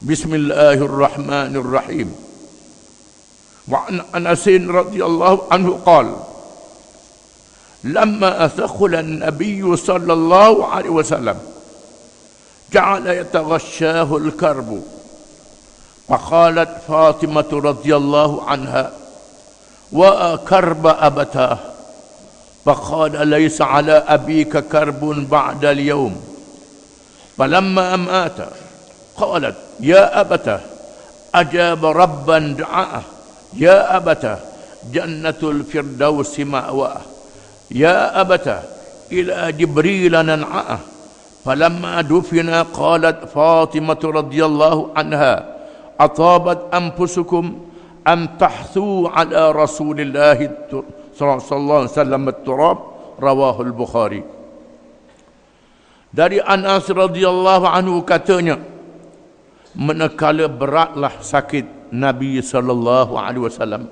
Bismillahirrahmanirrahim. Wa an Anas radhiyallahu anhu qala lamma athqala an-nabiy sallallahu alaihi wasallam ja'ala yataghashahu al-karbu faqalat Fatimah radhiyallahu anha wa karba abatah faqala laysa ala abika karbun ba'da al-yawm falamma amata qalat ya abatah ajaba rabban da'ah ya abatah jannatul firdausi ma'wah ya abatah ila jibril nan'ah falamma dufina qalat Fatimah radhiyallahu anha atabat anfusukum an tahthu ala Rasulillah sallallahu alaihi wasallam at-turab rawahu al-Bukhari. Dari Anas radhiyallahu anhu katanya, manakala beratlah sakit Nabi sallallahu alaihi wasallam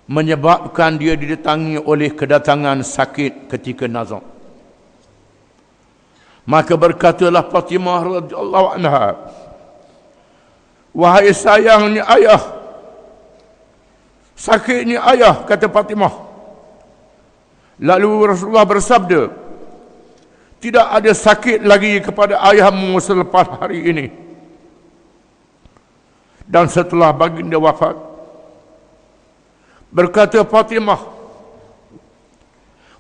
menyebabkan dia didatangi oleh kedatangan sakit ketika nazar, maka berkatalah Fatimah radhiyallahu anha, wahai sayangnya ayah, sakitnya ayah, kata Fatimah. Lalu Rasulullah bersabda, tidak ada sakit lagi kepada ayahmu selepas hari ini. Dan setelah baginda wafat, berkata Fatimah,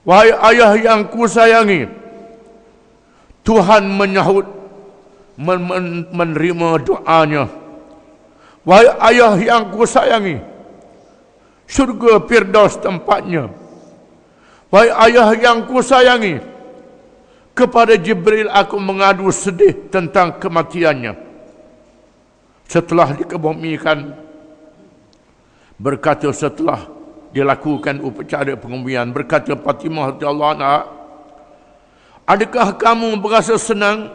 wahai ayah yang ku sayangi, Tuhan menyahut, menerima doanya. Wahai ayah yang ku sayangi, syurga Firdaus tempatnya. Wahai ayah yang ku sayangi, kepada Jibril aku mengadu sedih tentang kematiannya. Setelah dikebumikan, berkata setelah dilakukan upacara pengumian, berkata Fatimah radhiyallahu anha, adakah kamu berasa senang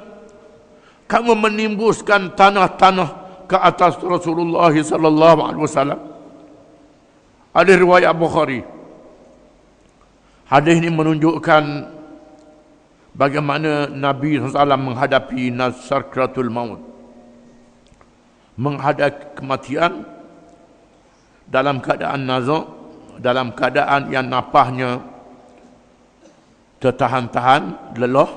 kamu menimbuskan tanah-tanah ke atas Rasulullah sallallahu alaihi wasallam? Ada riwayat Bukhari. Hadis ini menunjukkan bagaimana Nabi SAW menghadapi sakratul maut, menghadapi kematian dalam keadaan nazak, dalam keadaan yang napasnya tertahan-tahan, lelah,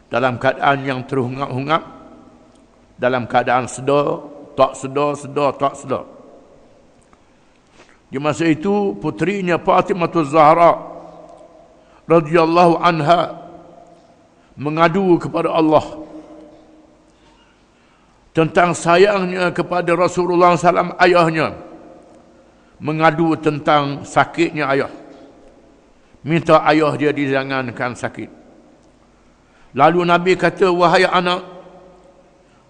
dalam keadaan yang terhungap-hungap, dalam keadaan sedar, tak sedar, sedar, tak sedar. Di masa itu putrinya Fatimah Zahra radhiyallahu anha mengadu kepada Allah tentang sayangnya kepada Rasulullah SAW, ayahnya. Mengadu tentang sakitnya ayah, minta ayah dia dijangankan sakit. Lalu Nabi kata, wahai anak,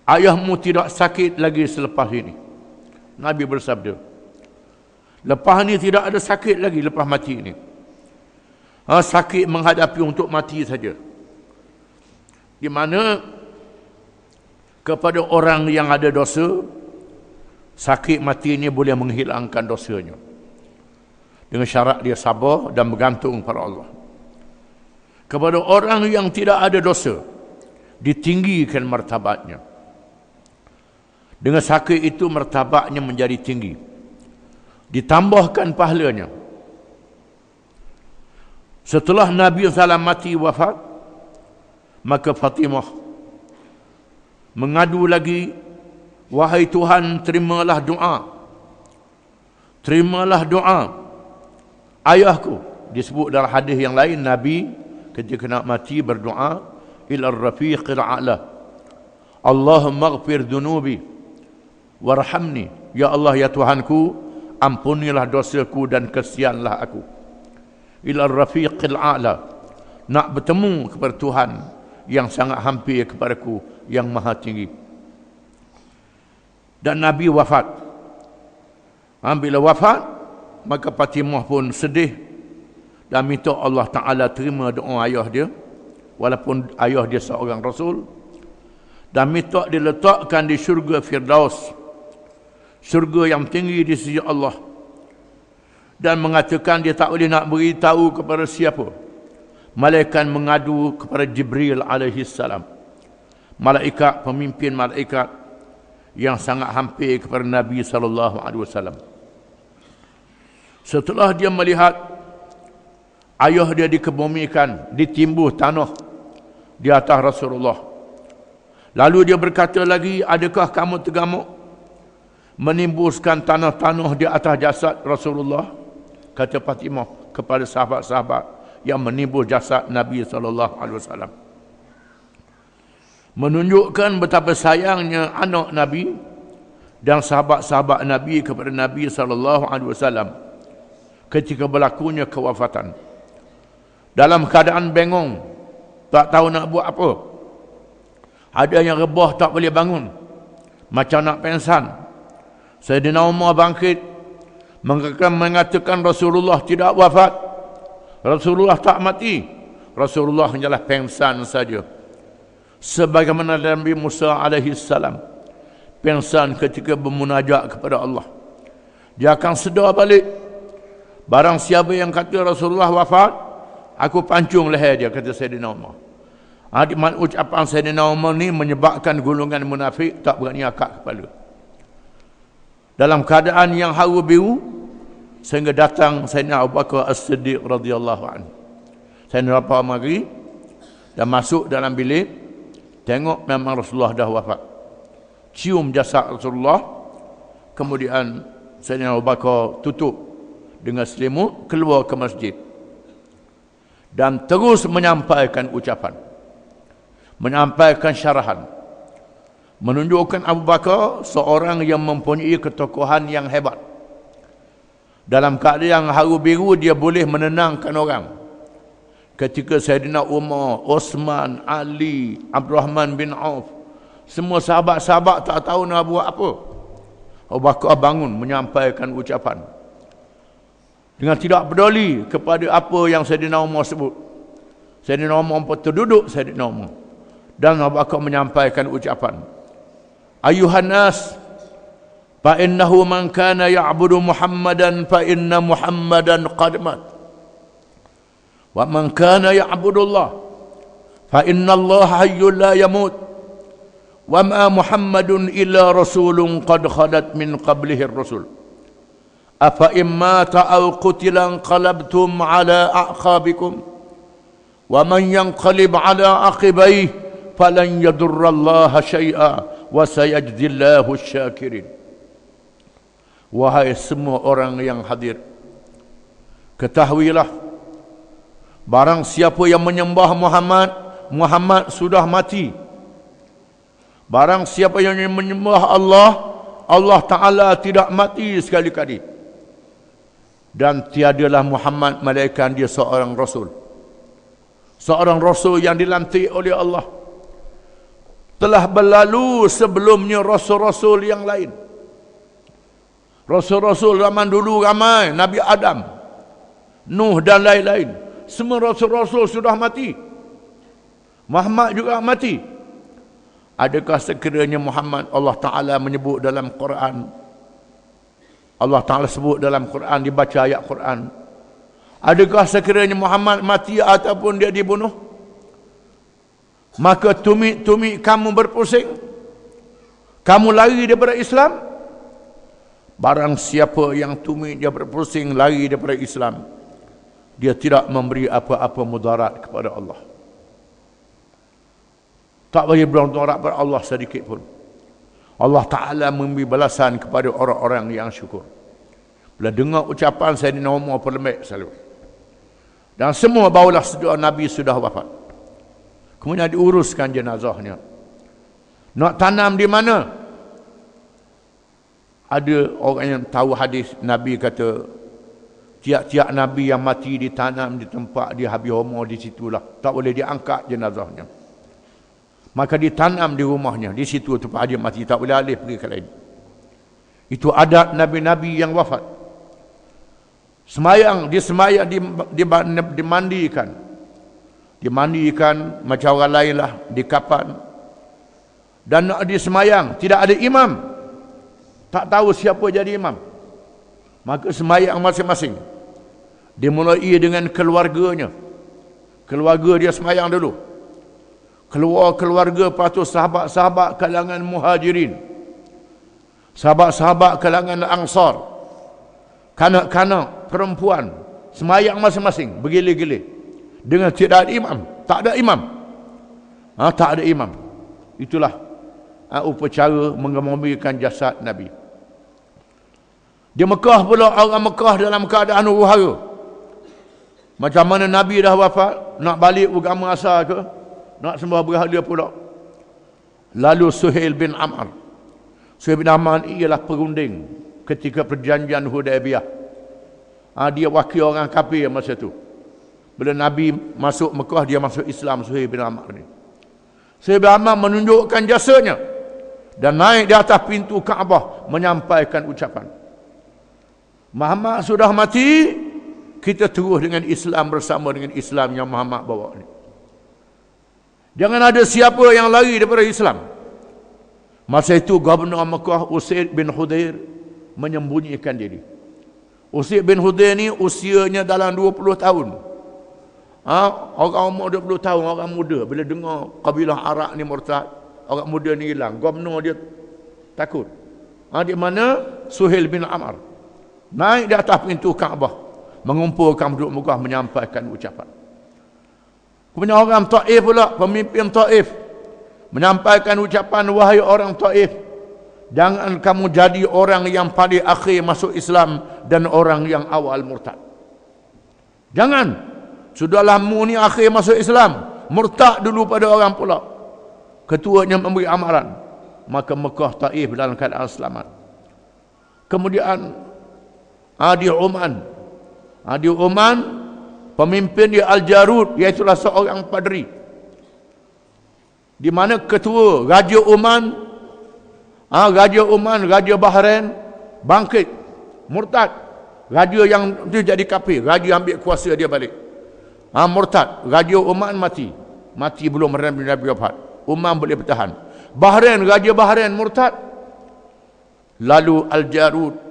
ayahmu tidak sakit lagi selepas ini. Nabi bersabda, lepas ni tidak ada sakit lagi lepas mati ini. Sakit menghadapi untuk mati saja. Di mana kepada orang yang ada dosa, sakit mati ini boleh menghilangkan dosanya, dengan syarat dia sabar dan bergantung pada Allah. Kepada orang yang tidak ada dosa, ditinggikan martabatnya. Dengan sakit itu martabatnya menjadi tinggi, ditambahkan pahalanya. Setelah Nabi SAW mati wafat, maka Fatimah mengadu lagi, wahai Tuhan, terimalah doa, terimalah doa ayahku. Disebut dalam hadis yang lain, Nabi ketika nak mati berdoa, ila rafiqil a'la, Allahumma ighfir dhunubi warhamni, ya Allah ya Tuhanku, ampunilah dosaku dan kesianlah aku. Ila rafiqil a'la, nak bertemu kepada Tuhan yang sangat hampir kepadaku, yang maha tinggi. Dan Nabi wafat. Bila wafat, maka Fatimah pun sedih dan minta Allah Ta'ala terima doa ayah dia, walaupun ayah dia seorang Rasul, dan minta diletakkan di syurga Firdaus, syurga yang tinggi di sisi Allah, dan mengatakan dia tak boleh nak beritahu kepada siapa. Malaikat mengadu kepada Jibril alaihi salam. malaikat, pemimpin malaikat yang sangat hampir kepada Nabi SAW. Setelah dia melihat ayah dia dikebumikan, ditimbuh tanah di atas Rasulullah, lalu dia berkata lagi, adakah kamu tergamuk menimbuskan tanah-tanah di atas jasad Rasulullah? Kata Fatimah kepada sahabat-sahabat yang menimbus jasad Nabi SAW. Menunjukkan betapa sayangnya anak Nabi dan sahabat-sahabat Nabi kepada Nabi SAW ketika berlakunya kewafatan. Dalam keadaan bengong, tak tahu nak buat apa. Ada yang rebah tak boleh bangun, macam nak pengsan. Sayyidina Umar bangkit mengatakan Rasulullah tidak wafat, Rasulullah tak mati, Rasulullah hanyalah pengsan saja. Sebagaimana Nabi Musa alaihi salam pengsan ketika bermunajat kepada Allah. Dia akan sedar balik. Barang siapa yang kata Rasulullah wafat, aku pancung leher dia, kata Sayyidina Umar. Ucapan Sayyidina Umar ni menyebabkan golongan munafik tak berani akak kepala. Dalam keadaan yang haru biru, sehingga datang Sayyidina Abu Bakar As-Siddiq radhiyallahu anhu. Sayyidina Abu Bakar mari dan masuk dalam bilik, tengok memang Rasulullah dah wafat. Cium jasad Rasulullah, kemudian Sayyidina Abu Bakar tutup dengan selimut, keluar ke masjid dan terus menyampaikan ucapan, menyampaikan syarahan, menunjukkan Abu Bakar seorang yang mempunyai ketokohan yang hebat. Dalam keadaan haru biru, dia boleh menenangkan orang. Ketika Sayyidina Umar, Osman, Ali, Abdurrahman bin Auf, semua sahabat-sahabat tak tahu nak buat apa, Abu Bakar bangun menyampaikan ucapan dengan tidak peduli kepada apa yang Sayyidina Umar sebut. Sayyidina Umar pun terduduk, Sayyidina Umar, dan Abu Bakar menyampaikan ucapan, ayuhan nas, fa innahu man kana ya'budu Muhammadan fa inna Muhammadan qad mat. Wa man kana ya'budu Allah fa inna Allah hayyun la yamut. Wa ma Muhammadun illa rasulun qad khalat min qablihi ar-rusul. Afa imma ta'aw qutilan qalabtum ala a'qabikum. Wa man yanqalib ala aqibaihi falan yadurra Allah syai'a wa sayajzillahu syakirin. Wahai semua orang yang hadir, ketahuilah, barang siapa yang menyembah Muhammad, Muhammad sudah mati. Barang siapa yang menyembah Allah, Allah Ta'ala tidak mati sekali-kali. Dan tiadalah Muhammad melainkan dia seorang Rasul. Seorang Rasul yang dilantik oleh Allah. Telah berlalu sebelumnya Rasul-Rasul yang lain. Rasul-Rasul zaman dulu ramai, Nabi Adam, Nuh dan lain-lain. Semua Rasul-Rasul sudah mati. Muhammad juga mati. Adakah sekiranya Muhammad, Allah Ta'ala menyebut dalam Quran, Allah Ta'ala sebut dalam Quran, dibaca ayat Quran, adakah sekiranya Muhammad mati ataupun dia dibunuh, maka tumit-tumit kamu berpusing, kamu lari daripada Islam? Barang siapa yang tumit dia berpusing lari daripada Islam, dia tidak memberi apa-apa mudarat kepada Allah. Tak bagi mudarat kepada Allah sedikit pun. Allah Ta'ala memberi balasan kepada orang-orang yang syukur. Bila dengar ucapan Sayyidina Umar perlembek selalu. Dan semua barulah sedar Nabi sudah wafat. Kemudian diuruskan jenazahnya. Nak tanam di mana? Ada orang yang tahu hadis, Nabi kata, tiap-tiap Nabi yang mati ditanam di tempat dia habis umur di situlah. Tak boleh diangkat jenazahnya. Maka ditanam di rumahnya, di situ tempat dia mati, tak boleh alih pergi ke lain. Itu adat Nabi-Nabi yang wafat. Semayang, dimandikan. Dimandikan macam orang lain lah, dikapan. Dan nak disemayang, tidak ada imam. Tak tahu siapa jadi imam. Maka semayang masing-masing. Dimulai dengan keluarganya. Keluarga dia semayang dulu. keluarga, lepas tu sahabat-sahabat kalangan muhajirin, sahabat-sahabat kalangan ansar, kanak-kanak, perempuan, semayang masing-masing, bergilir-gilir. Dengan tidak ada imam, tak ada imam. Tak ada imam. Itulah upacara mengemumikan jasad Nabi. Di Mekah pula, orang Mekah dalam keadaan huru-hara. Macam mana Nabi dah wafat, nak balik agama asal ke, nak sembah berhala pula. Lalu Suhail bin Amr ialah perunding ketika perjanjian Hudaibiyah. Dia wakil orang kafir masa tu. Bila Nabi masuk Mekah, dia masuk Islam. Suhail bin Amr ni, Suhail bin Amr menunjukkan jasanya dan naik di atas pintu Kaabah menyampaikan ucapan, Muhammad sudah mati, kita terus dengan Islam bersama dengan Islam yang Muhammad bawa ni. Jangan ada siapa yang lari daripada Islam. Masa itu Gubernur Mekah Usaid bin Hudair menyembunyikan diri. Usaid bin Hudair ni usianya dalam 20 tahun. Orang umur 20 tahun, orang muda. Bila dengar kabilah Arab ni murtad, orang muda ni hilang, Gubernur dia takut. Di mana Suhail bin Amr naik di atas pintu Kaabah, mengumpulkan penduduk Mekah, menyampaikan ucapan. Kemudian orang Taif pula, pemimpin Taif, menyampaikan ucapan, wahai orang Taif, jangan kamu jadi orang yang paling akhir masuk Islam dan orang yang awal murtad. Jangan. Sudahlah mu ni akhir masuk Islam, murtad dulu pada orang pula. Ketuanya memberi amaran, maka Mekah Taif dalam keadaan selamat. Kemudian di Oman, pemimpin dia Al-Jarud, iaitulah seorang padri. Di mana ketua Raja Oman, Raja Bahrain bangkit, murtad. Raja yang tu jadi kafir, raja ambil kuasa dia balik. Murtad. Raja Oman mati belum Nabi wafat. Oman boleh bertahan. Raja Bahrain murtad. Lalu Al-Jarud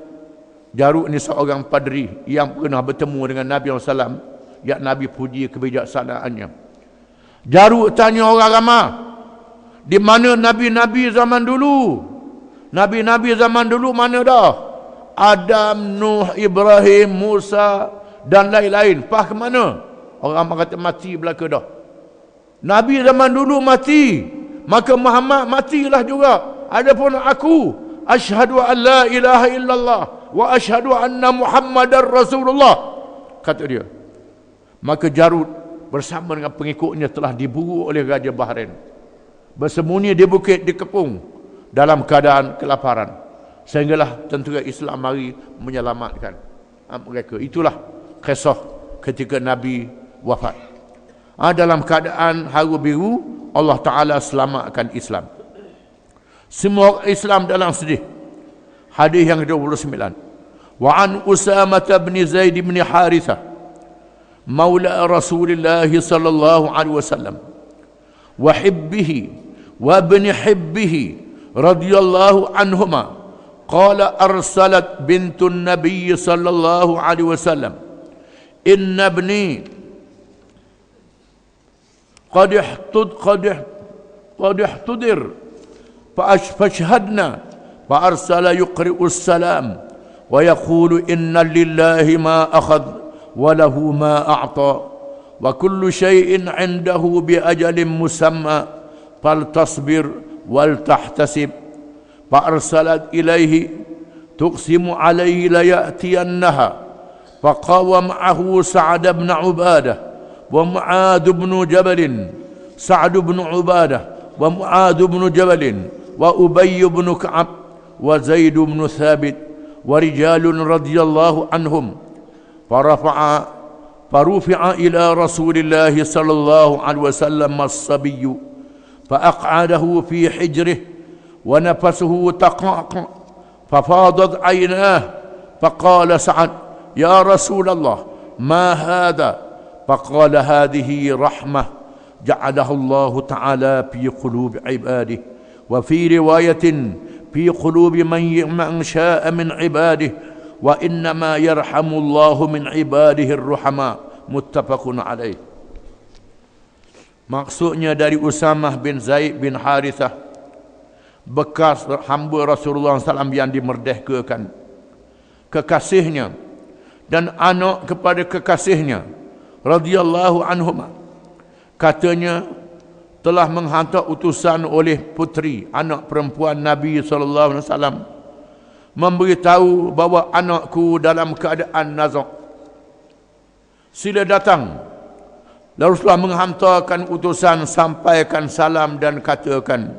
ni seorang padri yang pernah bertemu dengan Nabi SAW, yang Nabi puji kebijaksanaannya. Jarud tanya orang ramai, di mana Nabi-Nabi zaman dulu? Nabi-Nabi zaman dulu mana dah? Adam, Nuh, Ibrahim, Musa dan lain-lain. Ke mana? Orang kata mati belaka dah. Nabi zaman dulu mati, maka Muhammad matilah juga. Adapun aku, asyhadu an la ilaha illallah wa asyhadu anna Muhammadar Rasulullah, kata dia. Maka Jarud bersama dengan pengikutnya telah diburu oleh Raja Bahrain, bersembunyi di bukit dikepung dalam keadaan kelaparan, sehinggalah tentera Islam mari menyelamatkan mereka. Itulah kisah ketika Nabi wafat. Dalam keadaan haru biru, Allah Ta'ala selamatkan Islam. Semua Islam dalam sedih. Hadis yang ke-29. Wa an Usamah bin Zaid bin Harithah maula Rasulullah sallallahu alaihi wasallam wa hibbihi wa ibn hibbihi radhiyallahu anhuma qala arsalat bintun nabiy sallallahu alaihi wasallam inna ibni qad ihtudir فأشهدنا فأرسل يقرئ السلام ويقول إن لله ما أخذ وله ما أعطى وكل شيء عنده بأجل مسمى فلتصبر ولتحتسب فأرسلت إليه تقسم عليه ليأتينها فقام معه سعد بن عبادة ومعاذ بن جبل سعد بن عبادة ومعاذ بن جبل وأبي بن كعب وزيد بن ثابت ورجال رضي الله عنهم فرفع إلى رسول الله صلى الله عليه وسلم الصبي فأقعده في حجره ونفسه تقعقع ففاضت عيناه فقال سعد يا رسول الله ما هذا؟ فقال هذه رحمة جعلها الله تعالى في قلوب عباده وفي رواية في قلوب من شاء من عباده وإنما يرحم الله من عباده الرحماء متفق عليه. Maksudnya dari Usamah bin Zaid bin Harithah, bekas hamba Rasulullah SAW yang dimerdekakan, kekasihnya dan anak kepada kekasihnya radhiyallahu anhuma, katanya telah menghantar utusan oleh putri anak perempuan Nabi SAW, memberitahu bahawa anakku dalam keadaan nazak. Sila datang. Rasulullah menghantarkan utusan, sampaikan salam dan katakan,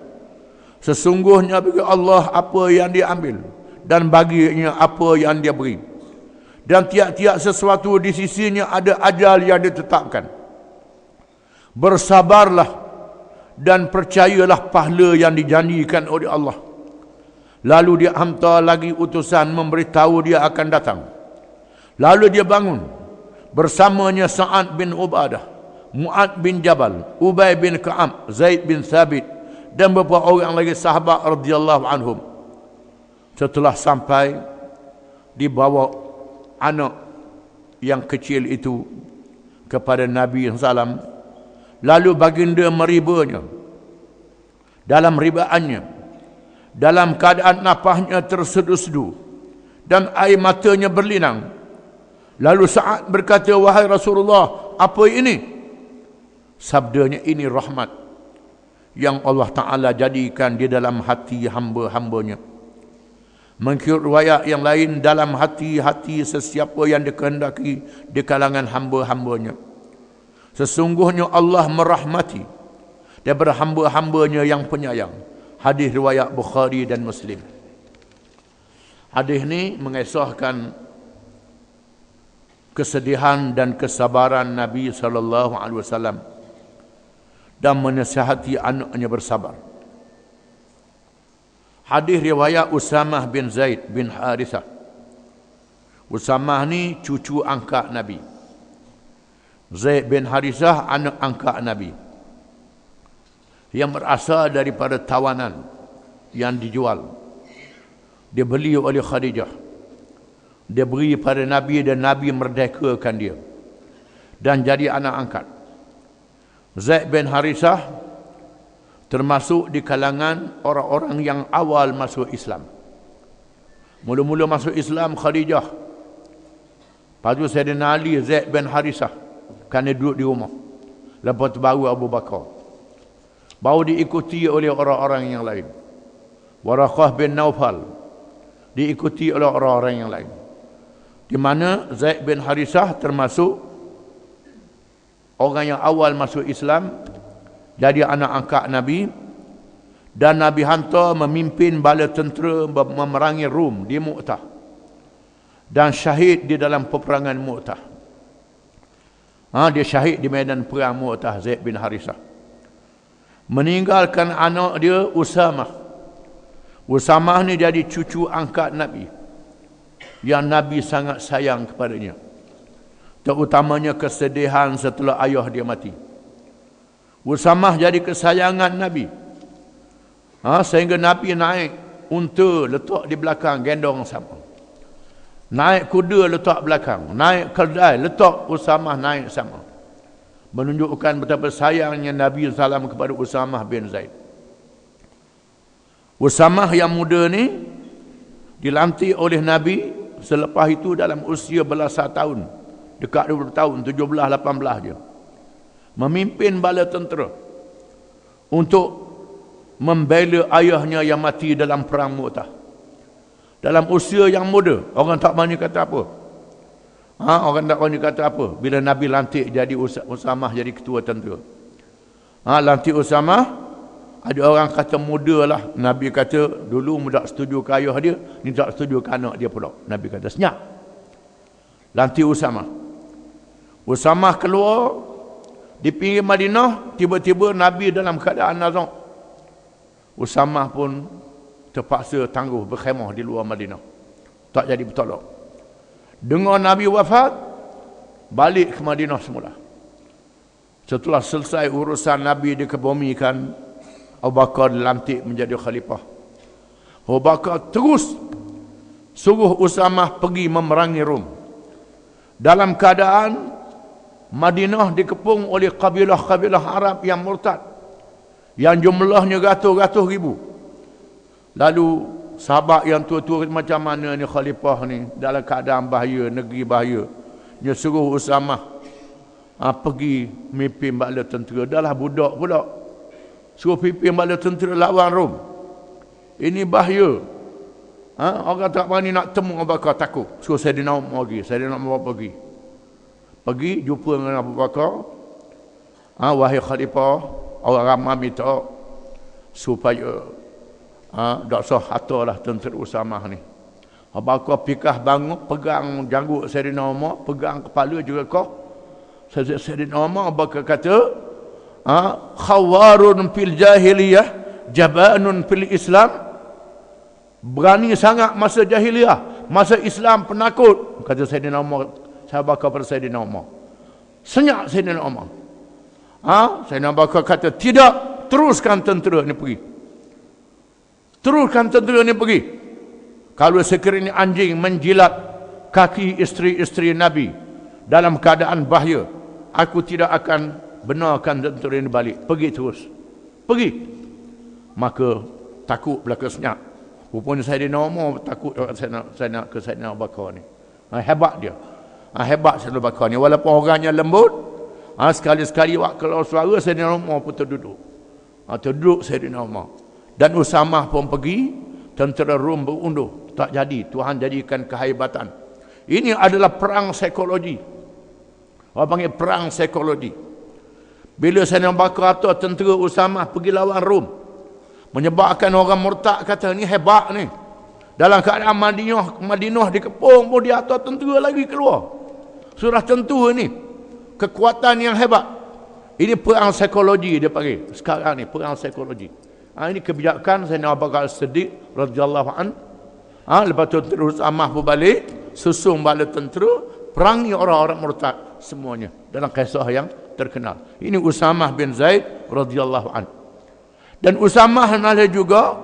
sesungguhnya bagi Allah apa yang dia ambil dan baginya apa yang dia beri, dan tiap-tiap sesuatu di sisinya ada ajal yang ditetapkan. Bersabarlah dan percayalah pahala yang dijanjikan oleh Allah. Lalu dia hantar lagi utusan memberitahu dia akan datang. Lalu dia bangun bersamanya Sa'ad bin Ubadah, Mu'ad bin Jabal, Ubay bin Ka'ab, Zaid bin Thabit dan beberapa orang lagi sahabat radhiyallahu anhum. Setelah sampai, dibawa anak yang kecil itu kepada Nabi SAW. Lalu baginda meribanya. Dalam ribaannya, dalam keadaan napasnya tersedu-sedu dan air matanya berlinang. Lalu Sa'ad berkata, wahai Rasulullah, apa ini? Sabdanya, ini rahmat yang Allah Ta'ala jadikan di dalam hati hamba-hambanya. Mengikut riwayat yang lain, dalam hati-hati sesiapa yang dikehendaki di kalangan hamba-hambanya. Sesungguhnya Allah merahmati daripada hamba-hambanya yang penyayang. Hadis riwayat Bukhari dan Muslim. Hadis ini mengisahkan kesedihan dan kesabaran Nabi SAW dan menasihati anaknya bersabar. Hadis riwayat Usamah bin Zaid bin Harithah. Usamah ni cucu angkat Nabi. Zaid bin Harithah anak angkat Nabi, yang berasal daripada tawanan yang dijual. Dia beli oleh Khadijah. Dia beri pada Nabi dan Nabi merdekakan dia dan jadi anak angkat. Zaid bin Harithah termasuk di kalangan orang-orang yang awal masuk Islam. Mula-mula masuk Islam Khadijah. Lepas tu Sayyidina Ali, Zaid bin Harithah, kerana duduk di rumah. Lepas tu baru Abu Bakar. Baru diikuti oleh orang-orang yang lain. Waraqah bin Naufal diikuti oleh orang-orang yang lain. Di mana Zaid bin Harithah termasuk orang yang awal masuk Islam, jadi anak angkat Nabi, dan Nabi hantar memimpin bala tentera memerangi Rom di Mu'tah, dan syahid di dalam peperangan Mu'tah. Dia syahid di medan perang Mu'tah, Zaid bin Harithah. Meninggalkan anak dia Usamah. Usamah ni jadi cucu angkat Nabi, yang Nabi sangat sayang kepadanya, terutamanya kesedihan setelah ayah dia mati. Usamah jadi kesayangan Nabi, sehingga Nabi naik unta letak di belakang, gendong sama. Naik kuda letak belakang, naik keldai letak Usamah naik sama. Menunjukkan betapa sayangnya Nabi SAW kepada Usamah bin Zaid. Usamah yang muda ni dilantik oleh Nabi selepas itu dalam usia belasan tahun, dekat 20 tahun, 17-18 je, memimpin bala tentera untuk membela ayahnya yang mati dalam perang Mu'tah. Dalam usia yang muda, orang tak berani kata apa. Orang tak berani kata apa bila Nabi lantik jadi Usamah jadi ketua tentera. Lantik Usamah, ada orang kata muda lah. Nabi kata dulu tak setuju ke ayah dia, ni tak setuju ke anak dia pula. Nabi kata senyap. Lantik Usamah. Usamah keluar di pinggir Madinah, tiba-tiba Nabi dalam keadaan nazak. Usamah pun terpaksa tangguh berkhemah di luar Madinah. Tak jadi bertolak. Dengar Nabi wafat, balik ke Madinah semula. Setelah selesai urusan Nabi dikebumikan, Abu Bakar dilantik menjadi khalifah. Abu Bakar terus suruh Usamah pergi memerangi Rom, dalam keadaan Madinah dikepung oleh kabilah-kabilah Arab yang murtad, yang jumlahnya ratus-ratus ribu. Lalu sahabat yang tua-tua macam mana ni khalifah ni, dalam keadaan bahaya, negeri bahaya, dia suruh Usamah pergi mimpin bala tentera. Dah lah budak pula, suruh pimpin bala tentera lawan Rom. Ini bahaya. Orang tak berani nak temu Abu Bakar, takut. Suruh Saidina Umar pergi. Saidina Umar pergi jumpa dengan Abu Bakar. Wahai khalifah, orang ramai minta supaya tak sah hatalah tentera Usamah ni. Abu Bakar pikah bangun, pegang janggut Saidina Umar, pegang kepala juga kau. Saidina Umar, Abu Bakar kata, khawarun fil jahiliyah, jabanun fil Islam. Berani sangat masa jahiliyah, masa Islam penakut, kata Saidina Umar. Saya bakar pada Saidina Umar. Senyap Saidina Umar. Saidina Bakar kata, tidak, teruskan tentera ni pergi. Teruskan tentera ni pergi. Kalau sekiranya anjing menjilat kaki isteri-isteri Nabi dalam keadaan bahaya, aku tidak akan benarkan tentera ini balik. Pergi terus. Pergi. Maka takut belaka senyap. Rupanya Saidina Umar takut ke Saidina Abu Bakar ni. Hebat dia. Hebat Saidina Abu Bakar ni. Walaupun orangnya lembut, sekali-sekali waktu keluar suara, Saidina Umar pun terduduk. Terduduk Saidina Umar. Dan Usamah pun pergi, tentera Rom berunduh. Tak jadi. Tuhan jadikan kehebatan. Ini adalah perang psikologi. Orang panggil perang psikologi. Bila Saidina Abu Bakar atau tentera Usamah pergi lawan Rom, menyebabkan orang murtad kata, ni hebat ni. Dalam keadaan Madinah dikepung pun dia atau tentera lagi keluar. Sudah tentu ni kekuatan yang hebat. Ini perang psikologi dia panggil. Sekarang ni perang psikologi. Ini kebijakan Sayyidina Abu Bakar As-Siddiq radhiyallahu an. Lepas tu terus Usamah pun balik, susung bala tentera, perangi orang-orang murtad semuanya. Dalam kisah yang terkenal. Ini Usamah bin Zaid radhiyallahu an. Dan Usamah ada juga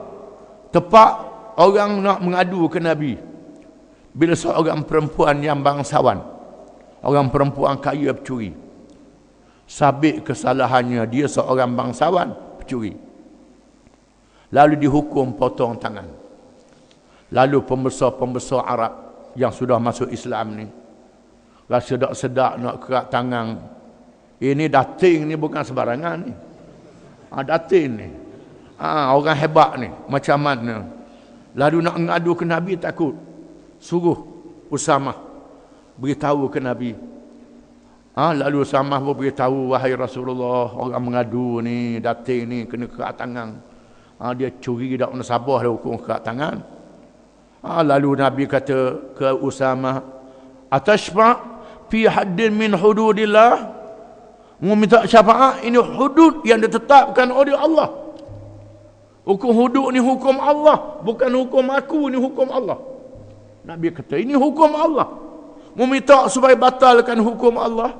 tepat orang nak mengadu ke Nabi. Bila seorang perempuan yang bangsawan, orang perempuan kaya pencuri, sabit kesalahannya, dia seorang bangsawan pencuri, lalu dihukum potong tangan. Lalu pembesar-pembesar Arab yang sudah masuk Islam ni rasa tak sedap nak kerat tangan. Ini dating ni bukan sembarangan ni. Dating ni. Orang hebat ni. Macam mana? Lalu nak mengadu ke Nabi takut. Suruh Usamah beritahu ke Nabi. Lalu Usamah pun beritahu, wahai Rasulullah, orang mengadu ni, dating ni, kena kerat tangan. Dia curi, tak pernah sabar dah hukum kerat tangan. Lalu Nabi kata ke Usamah, atashfa' fi haddin min hududillah. Meminta syafaat, ini hudud yang ditetapkan oleh Allah. Hukum hudud ni hukum Allah, bukan hukum aku, ni hukum Allah. Nabi kata, ini hukum Allah. Meminta supaya batalkan hukum Allah,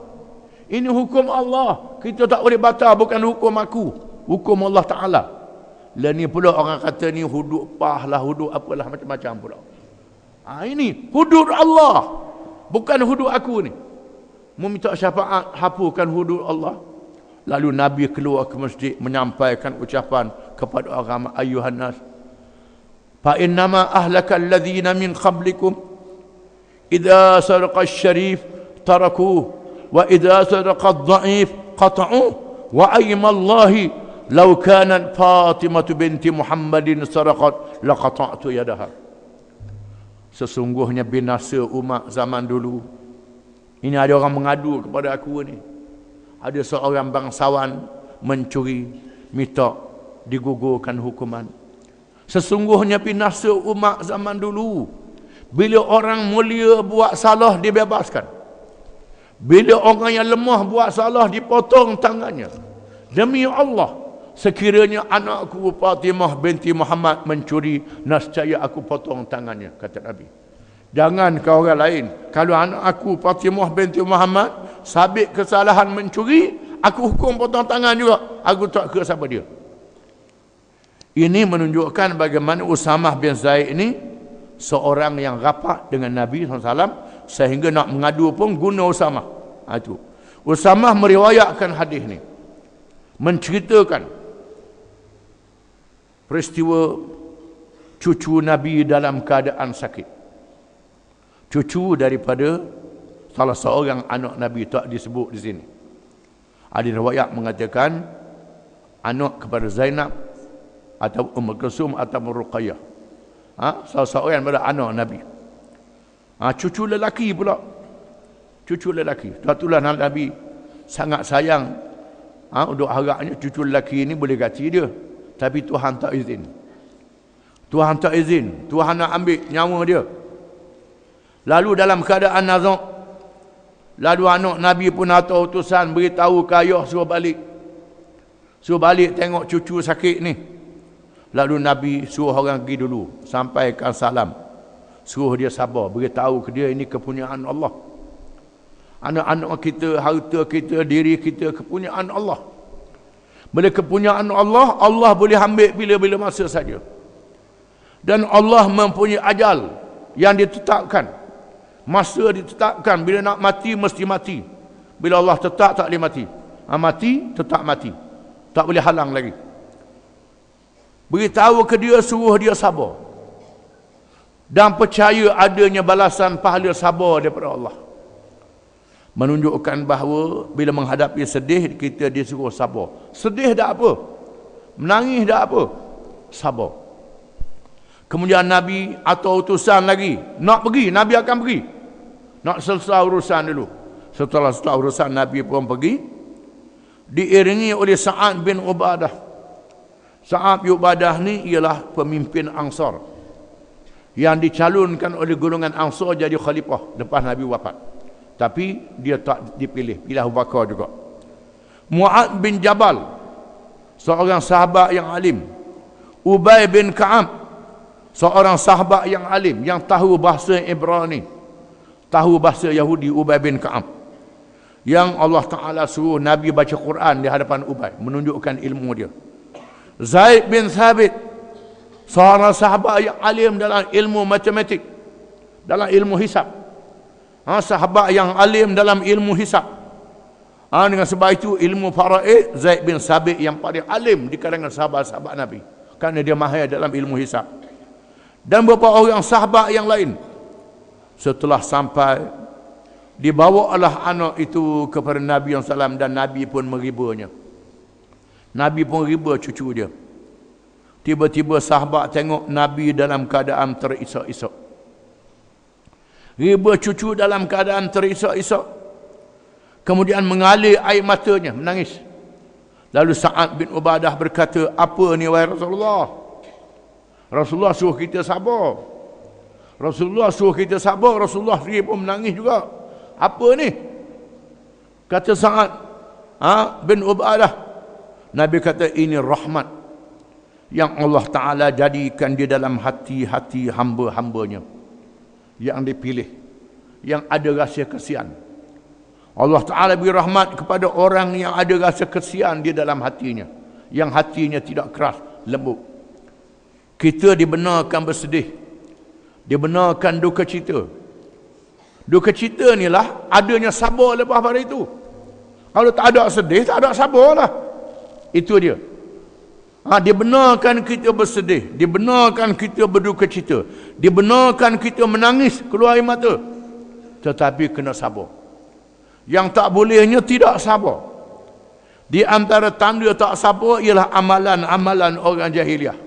ini hukum Allah. Kita tak boleh batal, bukan hukum aku, hukum Allah Ta'ala. Lah ni pula orang kata ni hudud pah lah, hudud apalah, macam-macam pula. Ini hudud Allah, bukan hudud aku ni. Meminta syafaat, hapuskan hudud Allah. Lalu Nabi keluar ke masjid menyampaikan ucapan kepada orang, ayuhan nas, fa innama ahlaka alladhina min qablikum idza saraqa asy-syarif tarakuhu wa idza saraqa adh-dha'if qata'uhu wa aymallahi law kanat Fatimah binti Muhammadin saraqat laqata'tu yadaha. Sesungguhnya binasa umat zaman dulu. Ini ada orang mengadu kepada aku ni. Ada seorang bangsawan mencuri, minta digugurkan hukuman. Sesungguhnya binasa umat zaman dulu. Bila orang mulia buat salah, dibebaskan. Bila orang yang lemah buat salah, dipotong tangannya. Demi Allah, sekiranya anakku Fatimah binti Muhammad mencuri, nescaya aku potong tangannya, kata Nabi. Jangan ke orang lain. Kalau anak aku Fatimah binti Muhammad sabit kesalahan mencuri, aku hukum potong tangan juga. Aku tak kira siapa dia. Ini menunjukkan bagaimana Usamah bin Zaid ini seorang yang rapat dengan Nabi SAW, sehingga nak mengadu pun guna Usamah. Itu. Usamah meriwayatkan hadis ni, menceritakan peristiwa cucu Nabi dalam keadaan sakit. Cucu daripada salah seorang anak Nabi, tak disebut di sini. Ada riwayat mengatakan anak kepada Zainab atau Kulsum atau Ruqayyah. Salah seorang daripada anak Nabi. Cucu lelaki pula. Cucu lelaki. Itulah Nabi sangat sayang. Untuk harapnya cucu lelaki ini boleh ganti dia. Tapi Tuhan tak izin. Tuhan tak izin. Tuhan nak ambil nyawa dia. Lalu dalam keadaan nazak, lalu anak Nabi pun atau utusan beritahu ke ayah suruh balik. Suruh balik tengok cucu sakit ni. Lalu Nabi suruh orang pergi dulu, sampaikan salam. Suruh dia sabar, beritahu ke dia ini kepunyaan Allah. Anak-anak kita, harta kita, diri kita, kepunyaan Allah. Bila kepunyaan Allah, Allah boleh ambil bila-bila masa saja. Dan Allah mempunyai ajal yang ditetapkan. Masa ditetapkan, bila nak mati mesti mati. Bila Allah tetap tak boleh mati. Mati tetap mati, tak boleh halang lagi. Beritahu ke dia, suruh dia sabar dan percaya adanya balasan pahala sabar daripada Allah. Menunjukkan bahawa bila menghadapi sedih, kita disuruh sabar. Sedih tak apa, menangis tak apa, sabar. Kemudian Nabi atau utusan lagi nak pergi, Nabi akan pergi. Nak selesai urusan dulu. Setelah selesai urusan, Nabi pun pergi. Diiringi oleh Sa'ad bin Ubadah. Sa'ad bin Ubadah ni ialah pemimpin Ansar yang dicalonkan oleh golongan Ansar jadi khalifah lepas Nabi wafat. Tapi dia tak dipilih, pilih Abu Bakar juga. Mu'ad bin Jabal, seorang sahabat yang alim. Ubay bin Ka'ab, seorang sahabat yang alim, yang tahu bahasa Ibrani, tahu bahasa Yahudi. Ubay bin Ka'ab, yang Allah Ta'ala suruh Nabi baca Quran di hadapan Ubay, menunjukkan ilmu dia. Zaid bin Thabit, seorang sahabat yang alim dalam ilmu matematik, dalam ilmu hisab. Sahabat yang alim dalam ilmu hisab. Dengan sebab itu ilmu faraid, Zaid bin Thabit yang paling alim di kalangan sahabat-sahabat Nabi, kerana dia mahir dalam ilmu hisab. Dan beberapa orang sahabat yang lain. Setelah sampai, dibawalah anak itu kepada Nabi SAW, dan Nabi pun meribanya. Nabi pun riba cucu dia. Tiba-tiba sahabat tengok Nabi dalam keadaan terisak-isak. Riba cucu dalam keadaan terisak-isak. Kemudian mengalir air matanya, menangis. Lalu Sa'ad bin Ubadah berkata, apa ni wahai Rasulullah? Rasulullah suruh kita sabar. Rasulullah suruh kita sabar. Rasulullah sendiri pun menangis juga. Apa ni? Kata Sa'ad bin Ubadah. Nabi kata, ini rahmat yang Allah Ta'ala jadikan di dalam hati-hati hamba-hambanya yang dipilih, yang ada rasa kesian. Allah Ta'ala beri rahmat kepada orang yang ada rasa kesian di dalam hatinya, yang hatinya tidak keras, lembut. Kita dibenarkan bersedih, dibenarkan duka cita. Duka cita ni lah adanya sabar lepas pada itu. Kalau tak ada sedih, tak ada sabar lah. Itu dia. Dibenarkan kita bersedih, dibenarkan kita berduka cita, dibenarkan kita menangis keluar air mata, tetapi kena sabar. Yang tak bolehnya tidak sabar. Di antara tanda tak sabar ialah amalan-amalan orang jahiliah.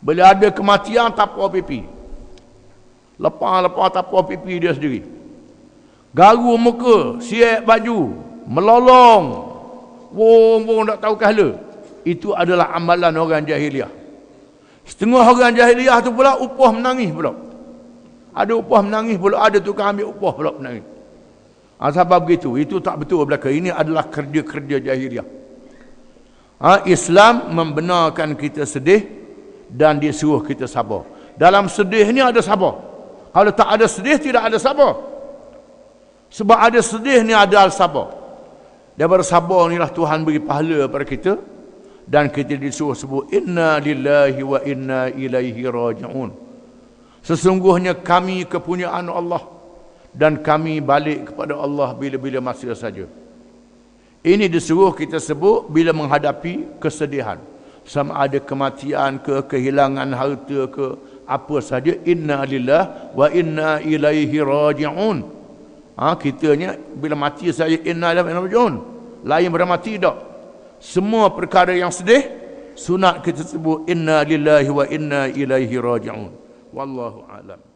Bila ada kematian, tapau pipi, lepas tapau pipi dia sendiri, garu muka, siap baju, melolong, wong tak tahu kahala. Itu adalah amalan orang jahiliah. Setengah orang jahiliah tu pula upah menangis pula. Ada upah menangis pula, ada tukang ambil upah pula menangis. Sebab begitu, itu tak betul belaka. Ini adalah kerja-kerja jahiliah. Islam membenarkan kita sedih dan dia suruh kita sabar. Dalam sedih ni ada sabar. Kalau tak ada sedih, tidak ada sabar. Sebab ada sedih ni ada sabar. Daripada sabar inilah Tuhan beri pahala pada kita. Dan kita disuruh sebut, inna lillahi wa inna ilaihi raji'un. Sesungguhnya kami kepunyaan Allah, dan kami balik kepada Allah bila-bila masa saja. Ini disuruh kita sebut bila menghadapi kesedihan. Sama ada kematian ke, kehilangan harta ke, apa saja. Inna lillah wa inna ilaihi raji'un. Kitanya bila mati saja inna lillahi wa inna ilaihi raji'un. Lain pada mati tak. Semua perkara yang sedih, sunat kita sebut inna lillahi wa inna ilaihi raji'un. Wallahu a'lam.